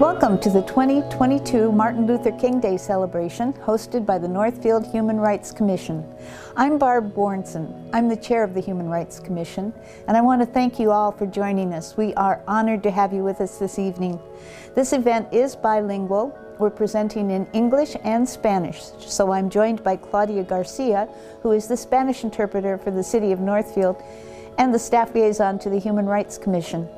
Welcome to the 2022 Martin Luther King Day celebration hosted by the Northfield Human Rights Commission. I'm Barb Wornson. I'm the chair of the Human Rights Commission, and I want to thank you all for joining us. We are honored to have you with us this evening. This event is bilingual. We're presenting in English and Spanish, so I'm joined by Claudia Garcia, who is the Spanish interpreter for the City of Northfield and the staff liaison to the Human Rights Commission.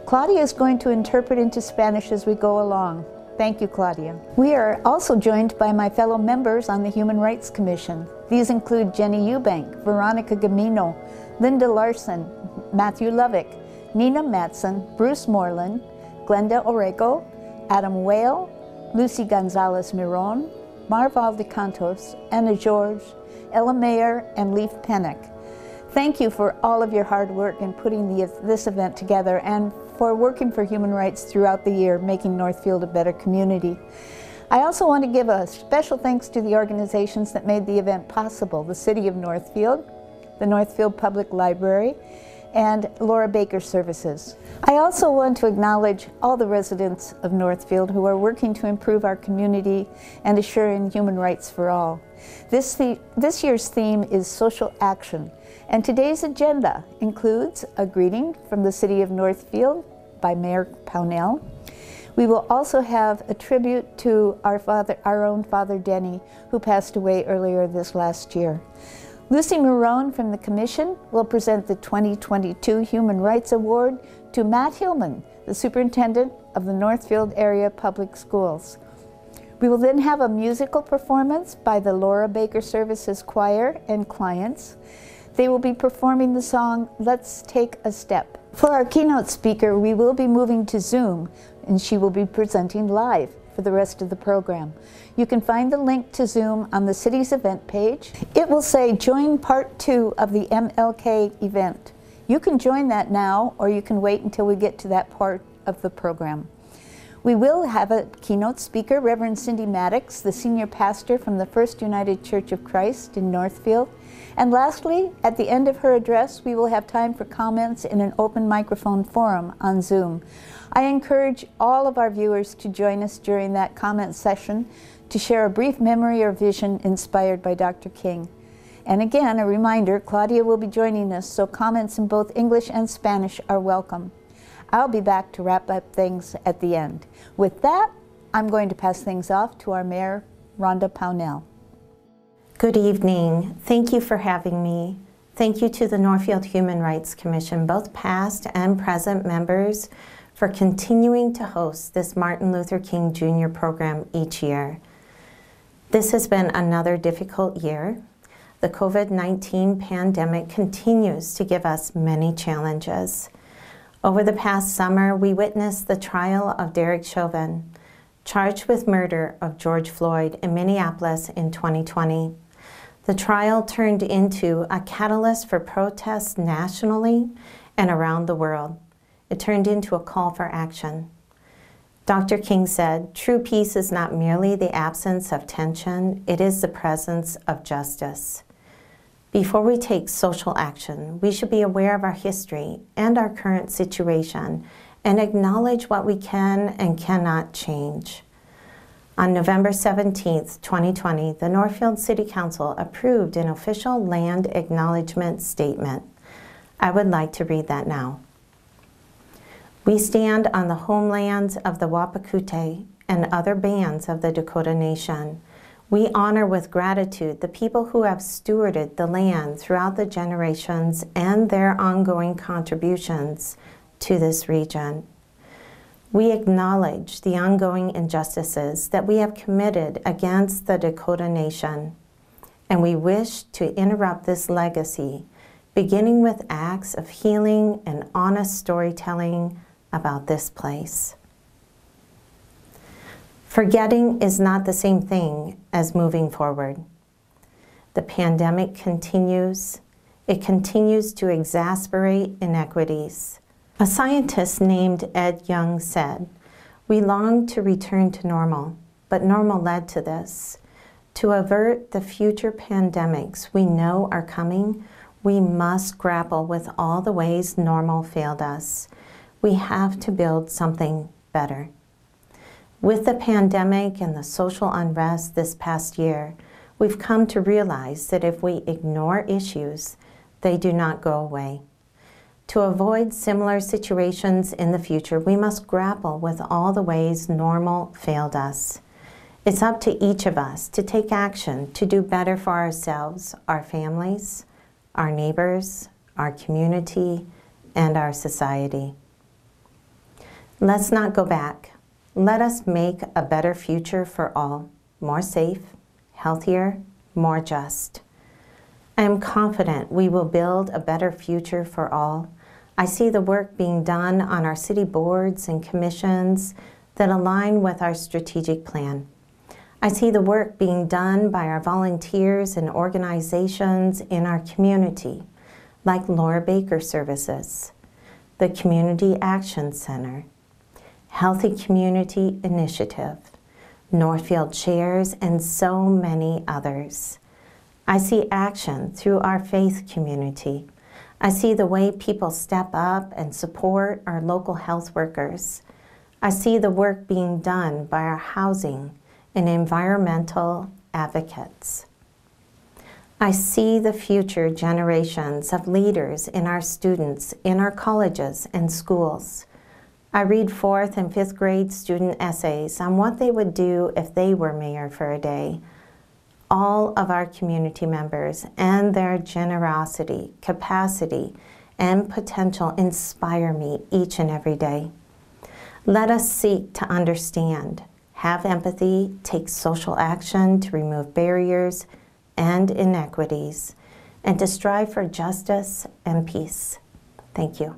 Claudia is going to interpret into Spanish as we go along. Thank you, Claudia. We are also joined by my fellow members on the Human Rights Commission. These include Jenny Eubank, Veronica Gamino, Linda Larson, Matthew Lovick, Nina Matson, Bruce Moreland, Glenda Orego, Adam Whale, Lucy Gonzalez Miron, Mar Valdecantos, Anna George, Ella Mayer, and Leif Pennick. Thank you for all of your hard work in putting this event together and for working for human rights throughout the year, making Northfield a better community. I also want to give a special thanks to the organizations that made the event possible: the City of Northfield, the Northfield Public Library, and Laura Baker Services. I also want to acknowledge all the residents of Northfield who are working to improve our community and assuring human rights for all. This year's theme is social action, and today's agenda includes a greeting from the City of Northfield by Mayor Pownell. We will also have a tribute to our own Father Denny, who passed away earlier this last year. Lucy Miron from the Commission will present the 2022 Human Rights Award to Matt Hillmann, the Superintendent of the Northfield Area Public Schools. We will then have a musical performance by the Laura Baker Services Choir and clients. They will be performing the song, "Let's Take a Step." For our keynote speaker, we will be moving to Zoom, and she will be presenting live for the rest of the program. You can find the link to Zoom on the city's event page. It will say join part 2 of the MLK event. You can join that now, or you can wait until we get to that part of the program. We will have a keynote speaker, Reverend Cindy Maddox, the senior pastor from the First United Church of Christ in Northfield. And lastly, at the end of her address, we will have time for comments in an open microphone forum on Zoom. I encourage all of our viewers to join us during that comment session to share a brief memory or vision inspired by Dr. King. And again, a reminder, Claudia will be joining us, so comments in both English and Spanish are welcome. I'll be back to wrap up things at the end. With that, I'm going to pass things off to our Mayor, Rhonda Pownell. Good evening. Thank you for having me. Thank you to the Northfield Human Rights Commission, both past and present members, for continuing to host this Martin Luther King Jr. program each year. This has been another difficult year. The COVID-19 pandemic continues to give us many challenges. Over the past summer, we witnessed the trial of Derek Chauvin, charged with murder of George Floyd in Minneapolis in 2020. The trial turned into a catalyst for protests nationally and around the world. It turned into a call for action. Dr. King said, "True peace is not merely the absence of tension, it is the presence of justice." Before we take social action, we should be aware of our history and our current situation and acknowledge what we can and cannot change. On November 17, 2020, the Northfield City Council approved an official land acknowledgement statement. I would like to read that now. We stand on the homelands of the Wapakute and other bands of the Dakota Nation. We honor with gratitude the people who have stewarded the land throughout the generations and their ongoing contributions to this region. We acknowledge the ongoing injustices that we have committed against the Dakota Nation, and we wish to interrupt this legacy, beginning with acts of healing and honest storytelling about this place. Forgetting is not the same thing as moving forward. The pandemic continues. It continues to exacerbate inequities. A scientist named Ed Young said, "We long to return to normal, but normal led to this. To avert the future pandemics we know are coming, we must grapple with all the ways normal failed us. We have to build something better." With the pandemic and the social unrest this past year, we've come to realize that if we ignore issues, they do not go away. To avoid similar situations in the future, we must grapple with all the ways normal failed us. It's up to each of us to take action to do better for ourselves, our families, our neighbors, our community, and our society. Let's not go back. Let us make a better future for all, more safe, healthier, more just. I am confident we will build a better future for all. I see the work being done on our city boards and commissions that align with our strategic plan. I see the work being done by our volunteers and organizations in our community, like Laura Baker Services, the Community Action Center, Healthy Community Initiative, Northfield Chairs, and so many others. I see action through our faith community. I see the way people step up and support our local health workers. I see the work being done by our housing and environmental advocates. I see the future generations of leaders in our students, in our colleges and schools. I read 4th and 5th grade student essays on what they would do if they were mayor for a day. All of our community members and their generosity, capacity, and potential inspire me each and every day. Let us seek to understand, have empathy, take social action to remove barriers and inequities, and to strive for justice and peace. Thank you.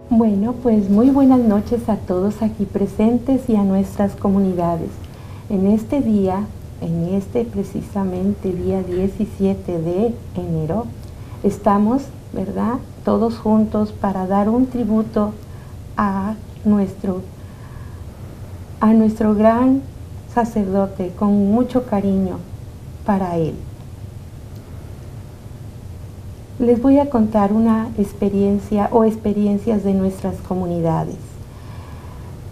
Bueno, pues muy buenas noches a todos aquí presentes y a nuestras comunidades. En este día, precisamente día 17 de enero, estamos, ¿verdad?, todos juntos para dar un tributo a nuestro gran sacerdote, con mucho cariño para él. Les voy a contar una experiencia o experiencias de nuestras comunidades.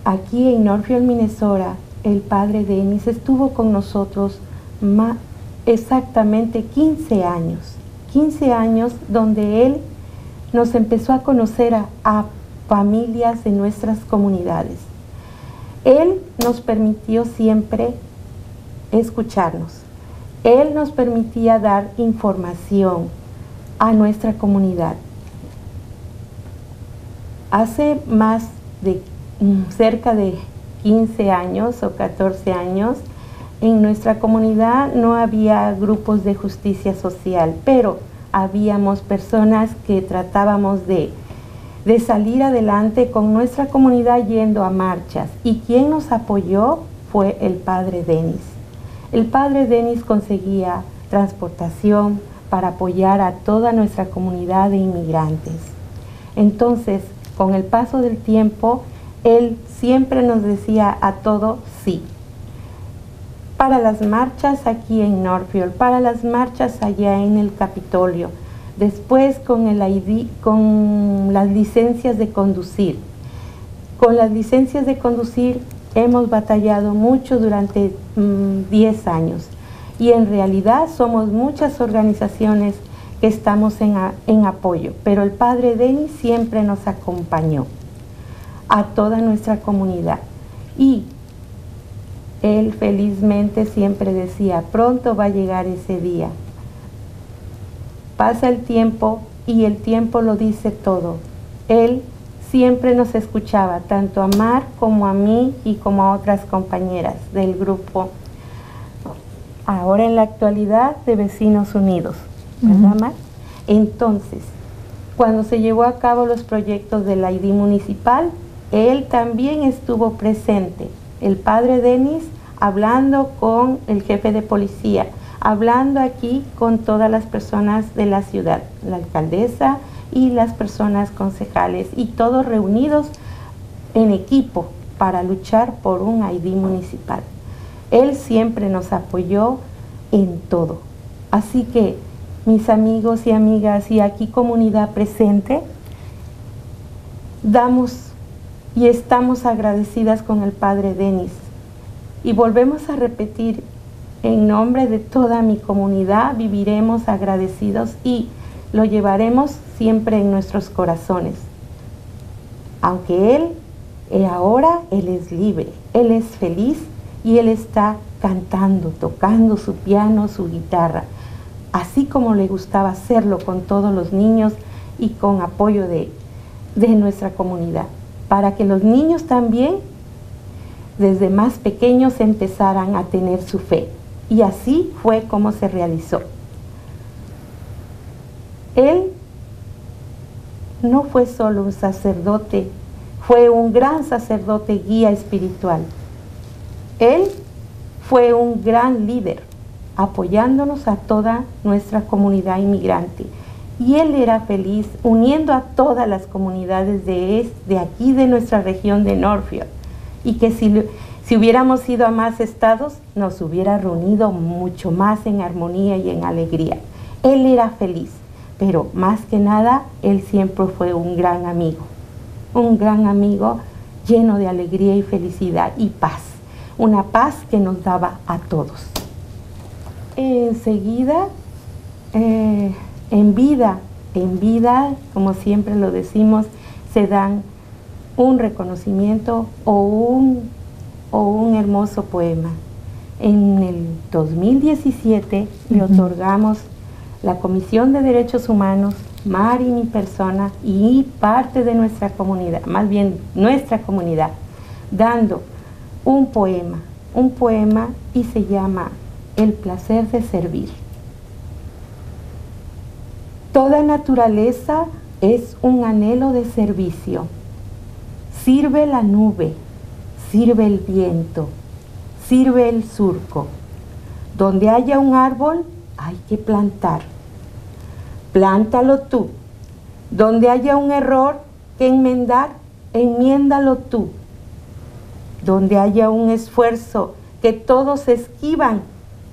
Aquí en Northfield, Minnesota, el padre Denny estuvo con nosotros exactamente 15 años. 15 años donde él nos empezó a conocer a familias de nuestras comunidades. Él nos permitió siempre escucharnos. Él nos permitía dar información a nuestra comunidad. Hace más de cerca de 15 años o 14 años, en nuestra comunidad no había grupos de justicia social, pero habíamos personas que tratábamos de salir adelante con nuestra comunidad yendo a marchas. Y quien nos apoyó fue el padre Denny. El padre Denny conseguía transportación para apoyar a toda nuestra comunidad de inmigrantes. Entonces, con el paso del tiempo, él siempre nos decía a todo sí. Para las marchas aquí en Northfield, para las marchas allá en el Capitolio, después con las licencias de conducir. Con las licencias de conducir hemos batallado mucho durante 10 años. Y en realidad somos muchas organizaciones que estamos en apoyo, pero el padre Denny siempre nos acompañó a toda nuestra comunidad. Y él felizmente siempre decía, pronto va a llegar ese día. Pasa el tiempo y el tiempo lo dice todo. Él siempre nos escuchaba, tanto a Mar como a mí y como a otras compañeras del grupo. Ahora en la actualidad de Vecinos Unidos, ¿verdad, Mar? Entonces, Cuando se llevó a cabo los proyectos del ID municipal, él también estuvo presente. El padre Denny hablando con el jefe de policía, hablando aquí con todas las personas de la ciudad, la alcaldesa y las personas concejales, y todos reunidos en equipo para luchar por un ID municipal. Él siempre nos apoyó en todo. Así que, mis amigos y amigas, y aquí comunidad presente, damos y estamos agradecidas con el padre Denny. Y volvemos a repetir, en nombre de toda mi comunidad, viviremos agradecidos y lo llevaremos siempre en nuestros corazones. Aunque ahora él es libre, él es feliz y él está cantando, tocando su piano, su guitarra, así como le gustaba hacerlo con todos los niños y con apoyo de nuestra comunidad, para que los niños también desde más pequeños empezaran a tener su fe. Y así fue como se realizó. Él no fue solo un sacerdote, fue un gran sacerdote guía espiritual. Él fue un gran líder, apoyándonos a toda nuestra comunidad inmigrante. Y él era feliz uniendo a todas las comunidades de aquí, de nuestra región de Northfield. Y que si hubiéramos ido a más estados, nos hubiera reunido mucho más en armonía y en alegría. Él era feliz, pero más que nada, él siempre fue un gran amigo lleno de alegría y felicidad y paz, una paz que nos daba a todos. Enseguida, en vida, como siempre lo decimos, se dan un reconocimiento o un hermoso poema. En el 2017 le otorgamos la Comisión de Derechos Humanos, Mari, mi persona y parte de nuestra comunidad, más bien nuestra comunidad, dando un poema y se llama El placer de servir. Toda naturaleza es un anhelo de servicio. Sirve la nube, sirve el viento, sirve el surco. Donde haya un árbol, hay que plantar. Plántalo tú. Donde haya un error que enmendar, enmiéndalo tú. Donde haya un esfuerzo que todos esquivan,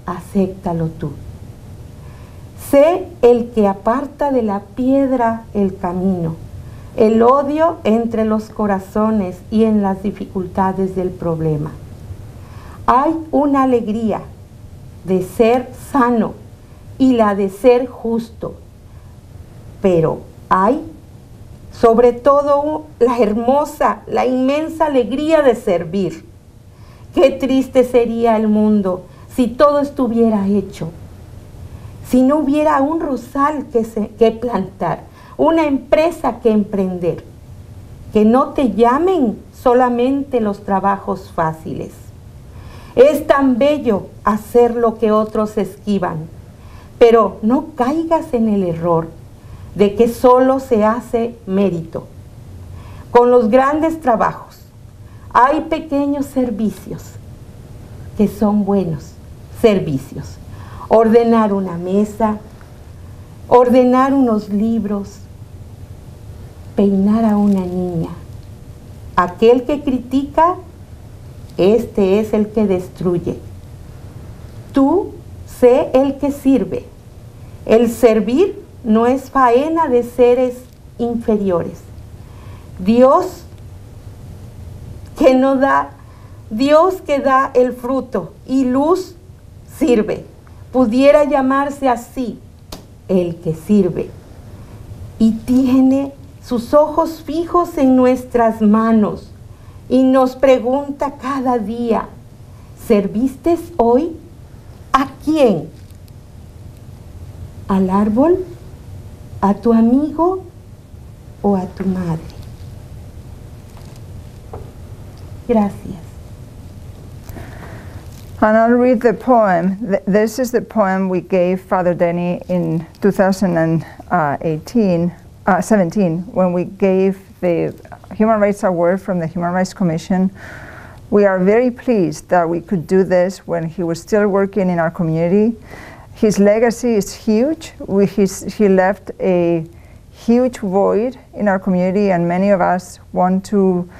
acéptalo tú. Sé el que aparta de la piedra el camino, el odio entre los corazones y en las dificultades del problema. Hay una alegría de ser sano y la de ser justo, pero hay sobre todo la hermosa, la inmensa alegría de servir. Qué triste sería el mundo si todo estuviera hecho, si no hubiera un rosal que plantar, una empresa que emprender, que no te llamen solamente los trabajos fáciles. Es tan bello hacer lo que otros esquivan, pero no caigas en el error de que solo se hace mérito. Con los grandes trabajos hay pequeños servicios que son buenos servicios. Ordenar una mesa, ordenar unos libros, peinar a una niña. Aquel que critica, este es el que destruye. Tú sé el que sirve. El servir no es faena de seres inferiores. Dios que da el fruto y luz sirve. Pudiera llamarse así, el que sirve. Y tiene sus ojos fijos en nuestras manos y nos pregunta cada día, ¿serviste hoy? ¿A quién? ¿Al árbol? ¿A tu amigo? ¿O a tu madre? Gracias. And I'll read the poem. This is the poem we gave Father Denny in 2018 17, when we gave the Human Rights Award from the Human Rights Commission. We are very pleased that we could do this when he was still working in our community. His legacy is huge. He left a huge void in our community, and many of us want to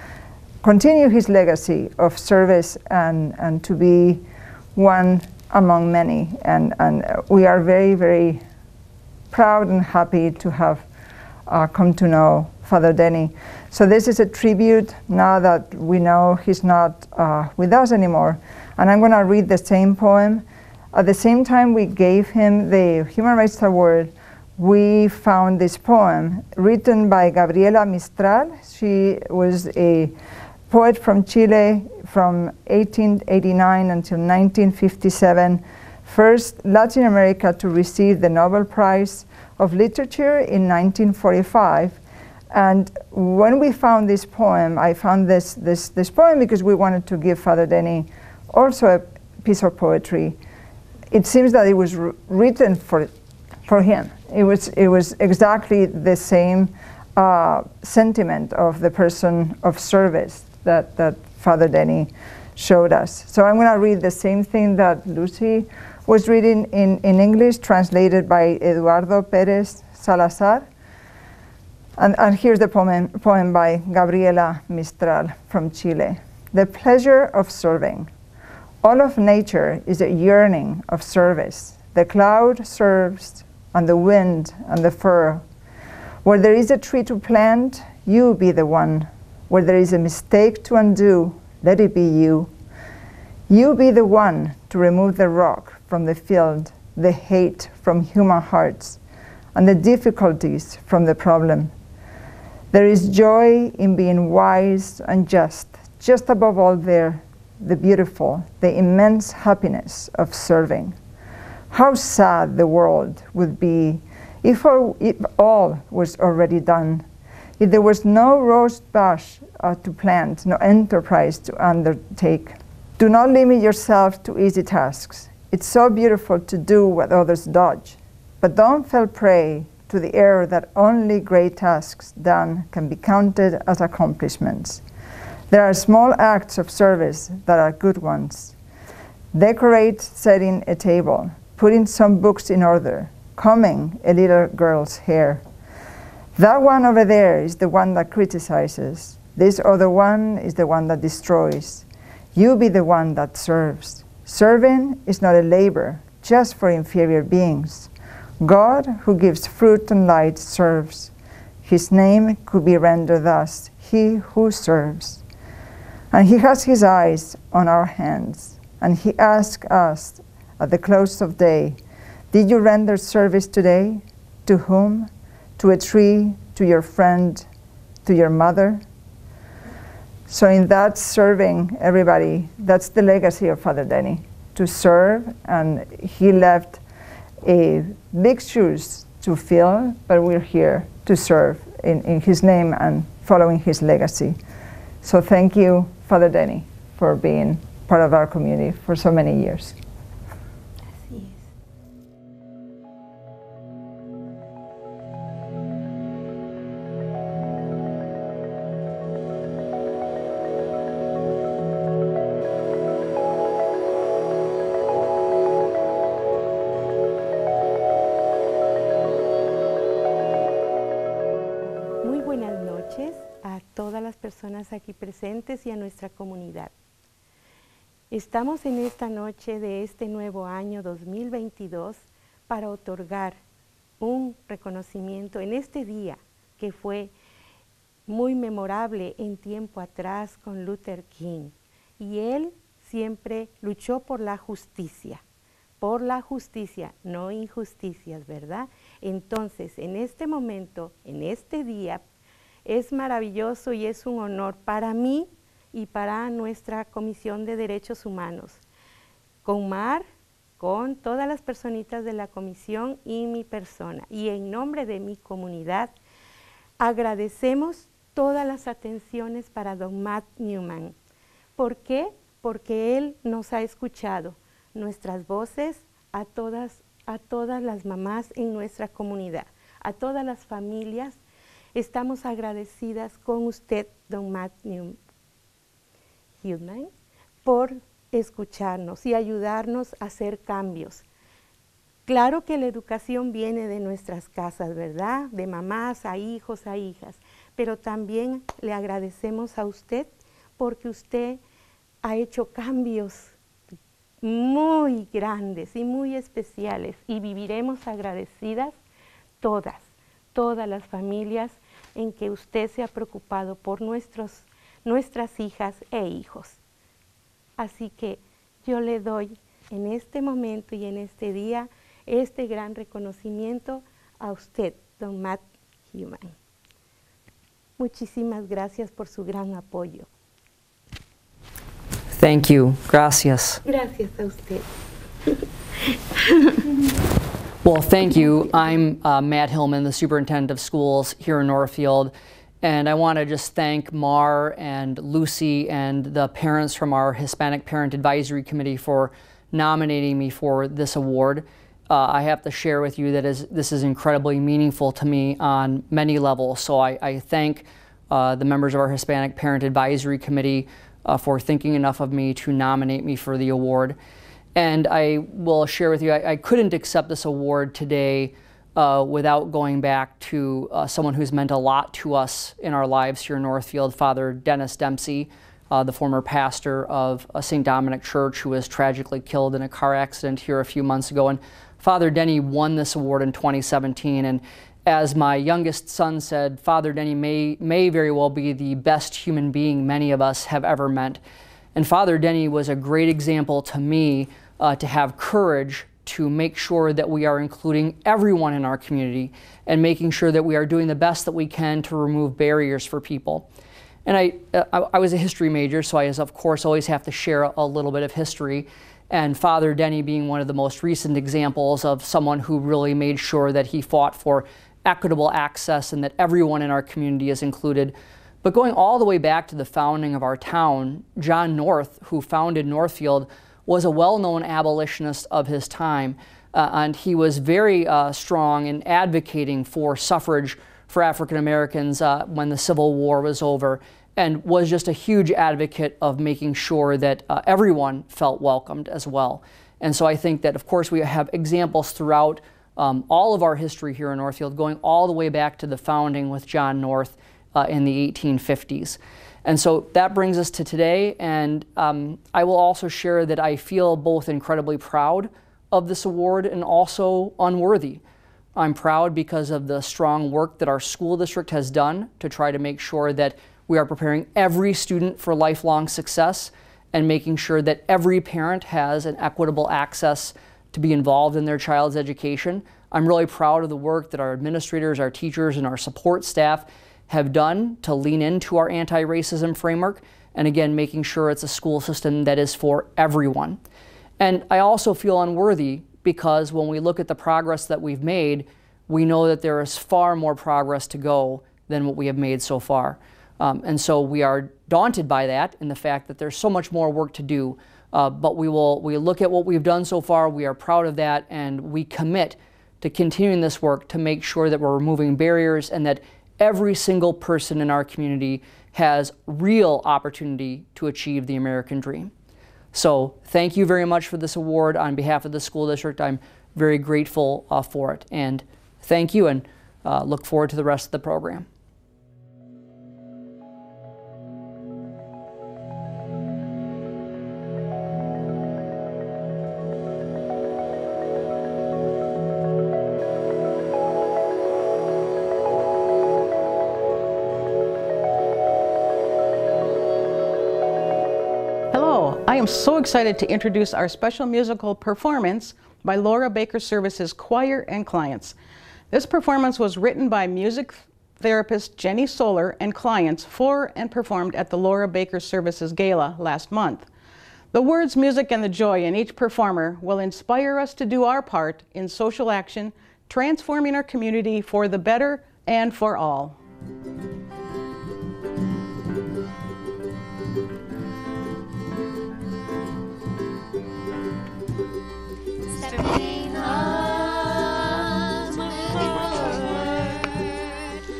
continue his legacy of service and to be one among many. And we are very, very proud and happy to have come to know Father Denny. So this is a tribute now that we know he's not with us anymore. And I'm going to read the same poem. At the same time we gave him the Human Rights Award, we found this poem written by Gabriela Mistral. She was a poet from Chile from 1889 until 1957, first Latin America to receive the Nobel Prize of Literature in 1945. And when we found this poem, I found this poem because we wanted to give Father Denny also a piece of poetry. It seems that it was written for him. It was exactly the same sentiment of the person of service that Father Denny showed us. So I'm going to read the same thing that Lucy was reading in English, translated by Eduardo Pérez Salazar. And here's the poem by Gabriela Mistral from Chile. The pleasure of serving. All of nature is a yearning of service. The cloud serves, and the wind and the fur. Where there is a tree to plant, you be the one. Where there is a mistake to undo, let it be you. You be the one to remove the rock from the field, the hate from human hearts, and the difficulties from the problem. There is joy in being wise and just above all there, the beautiful, the immense happiness of serving. How sad the world would be if all was already done, if there was no rose bush to plant, no enterprise to undertake. Do not limit yourself to easy tasks. It's so beautiful to do what others dodge, but don't fall prey to the error that only great tasks done can be counted as accomplishments. There are small acts of service that are good ones. Decorate setting a table, putting some books in order, combing a little girl's hair. That one over there is the one that criticizes. This other one is the one that destroys. You be the one that serves. Serving is not a labor just for inferior beings. God, who gives fruit and light, serves. His name could be rendered thus, He who serves. And He has His eyes on our hands, and He asks us at the close of day, did you render service today? To whom? To a tree, to your friend, to your mother? So in that serving, everybody, that's the legacy of Father Denny, to serve, and he left a big shoes to fill, but we're here to serve in his name and following his legacy. So thank you, Father Denny, for being part of our community for so many years. Personas aquí presentes y a nuestra comunidad. Estamos en esta noche de este nuevo año 2022 para otorgar un reconocimiento en este día que fue muy memorable en tiempo atrás con Luther King. Y él siempre luchó por la justicia, no injusticias, ¿verdad? Entonces, en este momento, en este día, es maravilloso y es un honor para mí y para nuestra Comisión de Derechos Humanos, con Mar, con todas las personitas de la comisión y mi persona. Y en nombre de mi comunidad, agradecemos todas las atenciones para don Matt Newman. ¿Por qué? Porque él nos ha escuchado nuestras voces a todas las mamás en nuestra comunidad, a todas las familias Estamos agradecidas con usted, don Matthew Hillmann, por escucharnos y ayudarnos a hacer cambios. Claro que la educación viene de nuestras casas, ¿verdad? De mamás a hijos, a hijas, pero también le agradecemos a usted porque usted ha hecho cambios muy grandes y muy especiales y viviremos agradecidas todas las familias en que usted se ha preocupado por nuestras hijas e hijos. Así que yo le doy en este momento y en este día este gran reconocimiento a usted, don Matt Hillmann. Muchísimas gracias por su gran apoyo. Thank you. Gracias. Gracias a usted. Well, thank you. I'm Matt Hillmann, the Superintendent of Schools here in Northfield, and I want to just thank Mar and Lucy and the parents from our Hispanic Parent Advisory Committee for nominating me for this award. I have to share with you that this is incredibly meaningful to me on many levels, so I thank the members of our Hispanic Parent Advisory Committee for thinking enough of me to nominate me for the award. And I will share with you, I couldn't accept this award today without going back to someone who's meant a lot to us in our lives here in Northfield, Father Dennis Dempsey, the former pastor of St. Dominic Church, who was tragically killed in a car accident here a few months ago. And Father Denny won this award in 2017. And as my youngest son said, Father Denny may very well be the best human being many of us have ever met. And Father Denny was a great example to me to have courage to make sure that we are including everyone in our community and making sure that we are doing the best that we can to remove barriers for people. And I was a history major, so I, of course, always have to share a little bit of history. And Father Denny being one of the most recent examples of someone who really made sure that he fought for equitable access and that everyone in our community is included. But going all the way back to the founding of our town, John North, who founded Northfield, was a well-known abolitionist of his time, and he was very strong in advocating for suffrage for African Americans when the Civil War was over, and was just a huge advocate of making sure that everyone felt welcomed as well. And so I think that, of course, we have examples throughout all of our history here in Northfield, going all the way back to the founding with John North in the 1850s. And so that brings us to today, and I will also share that I feel both incredibly proud of this award and also unworthy. I'm proud because of the strong work that our school district has done to try to make sure that we are preparing every student for lifelong success and making sure that every parent has an equitable access to be involved in their child's education. I'm really proud of the work that our administrators, our teachers, and our support staff have done to lean into our anti-racism framework, and again, making sure it's a school system that is for everyone. And I also feel unworthy because when we look at the progress that we've made, we know that there is far more progress to go than what we have made so far. And so we are daunted by that and the fact that there's so much more work to do. But we look at what we've done so far, we are proud of that, and we commit to continuing this work to make sure that we're removing barriers and that every single person in our community has real opportunity to achieve the American dream. So thank you very much for this award on behalf of the school district. I'm very grateful for it. And thank you, and look forward to the rest of the program. I am so excited to introduce our special musical performance by Laura Baker Services Choir and Clients. This performance was written by music therapist Jenny Solar and clients for and performed at the Laura Baker Services Gala last month. The words, music, and the joy in each performer will inspire us to do our part in social action, transforming our community for the better and for all.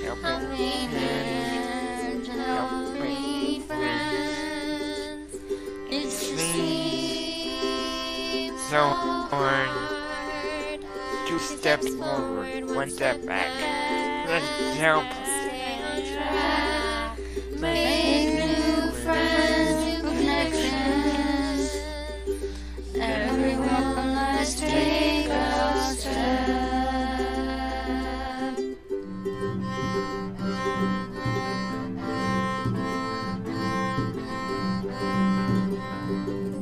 Helping So, on 2 steps forward, 1 step back. Let's help. Make new friends, new connections. Everyone, let's take a step.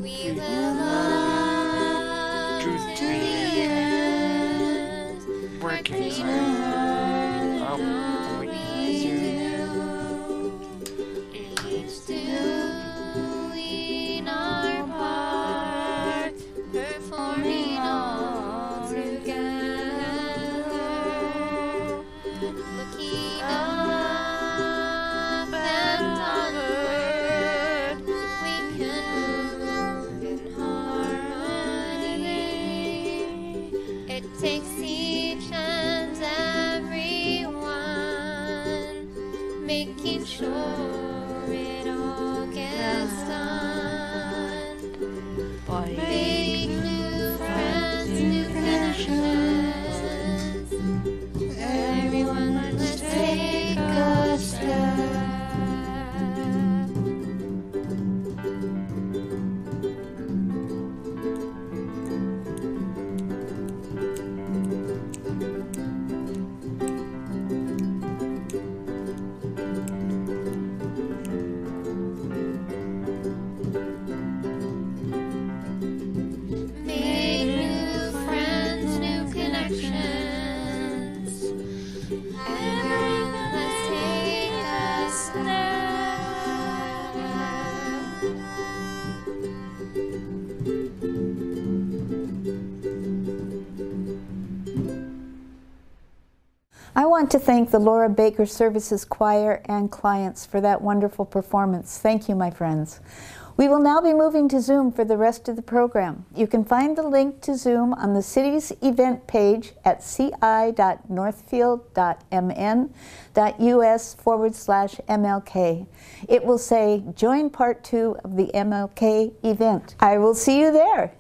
We will love to the end. Working hard. Each doing our part, performing all together, looking up and onward, we can move in harmony. It takes each and everyone making sure it all gets done. Make new friends, new connections. Everyone, let's take a step. Make new friends, new connections. Everyone, let's take a step. I want to thank the Laura Baker Services Choir and clients for that wonderful performance. Thank you, my friends. We will now be moving to Zoom for the rest of the program. You can find the link to Zoom on the city's event page at ci.northfield.mn.us/MLK. It will say, join part 2 of the MLK event. I will see you there.